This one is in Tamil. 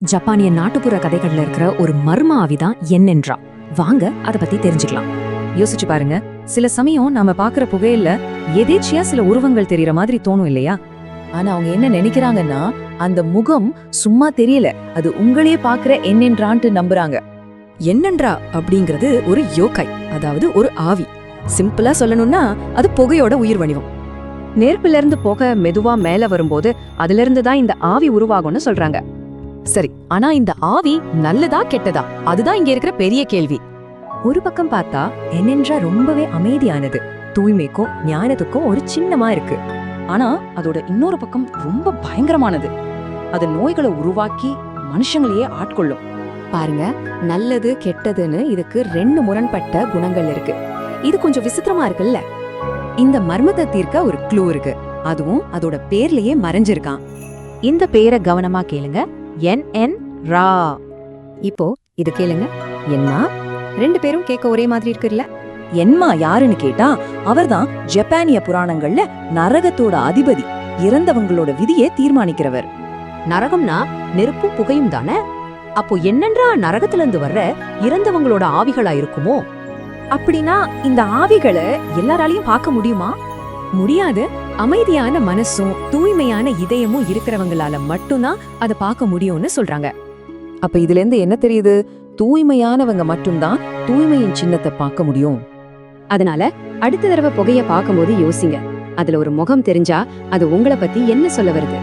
ஜப்பானிய நாட்டுப்புற கதைகள்ல இருக்கிற ஒரு மர்ம ஆவிதான் என்னென்றா. வாங்க அத பத்தி தெரிஞ்சுக்கலாம். யோசிச்சு பாருங்க, சில சமயம் நாம பாக்குற புகையில எதேச்சியா சில உருவங்கள் தெரியற மாதிரி தோணும் இல்லையா? ஆனா அவங்க என்ன நினைக்கிறாங்கன்னா, அந்த முகம் சும்மா தெரியல, அது உங்களையே பாக்குற என்னென்றான்ட்டு நம்புறாங்க. என்னன்றா அப்படிங்கிறது ஒரு யோகை, அதாவது ஒரு ஆவி. சிம்பிளா சொல்லணும்னா அது புகையோட உயிர் வடிவம். நெருப்புல இருந்து புகை மெதுவா மேல வரும்போது அதுல இருந்து தான் இந்த ஆவி உருவாகும்னு சொல்றாங்க. சரி, ஆனா இந்த ஆவி நல்லதா கெட்டதா, அதுதான் இங்க இருக்கிற பெரிய கேள்வி. ஒரு பக்கம் பார்த்தா என்னென்றா ரொம்பவே அமைதியானது, தூய்மைக்கும் ஞானத்துக்கும் ஒரு சின்னமா இருக்கு. ஆனா அதோட இன்னொரு பக்கம் ரொம்ப பயங்கரமானது. அது நோய்களை உருவாக்கி மனுஷங்களையே ஆட்கொள்ளும். பாருங்க, நல்லது கெட்டதுன்னு இதுக்கு ரெண்டு முரண்பட்ட குணங்கள் இருக்கு. இது கொஞ்சம் விசித்திரமா இருக்குல்ல. இந்த மர்மத்தை தீர்க்க ஒரு க்ளூ இருக்கு, அதுவும் அதோட பேர்லயே மறைஞ்சிருக்கான். இந்த பேரை கவனமா கேளுங்க, என் ரா. இப்போ இது கேளுங்க, என்ன? ரெண்டு பேரும் கேட்க ஒரே மாதிரி இருக்குல்ல. என்மா யாருன்னு கேட்டா, அவர்தான் ஜப்பானிய புராணங்கள்ல நரகத்தோட அதிபதி, இறந்தவங்களோட விதியை தீர்மானிக்கிறவர். நரகம்னா நெருப்பும் புகையும் தானே? அப்போ என்னன்றா நரகத்துல இருந்து வர்ற இறந்தவங்களோட ஆவிகளா இருக்குமோ? அப்படின்னா இந்த ஆவிகளை எல்லாராலையும் பார்க்க முடியுமா? முடியாது. அமைதியான மனசும் தூய்மையான இதயமும் இருக்கிறவங்களால மட்டும்தான் அதை பார்க்க முடியும்னு சொல்றாங்க. அப்ப இதுல இருந்து என்ன தெரியுது? தூய்மையானவங்க மட்டும்தான் தூய்மையின் சின்னத்தை பார்க்க முடியும். அதனால அடுத்த தடவை புகைய பார்க்கும்போது யோசிங்க, அதுல ஒரு முகம் தெரிஞ்சா அது உங்களை பத்தி என்ன சொல்ல வருது.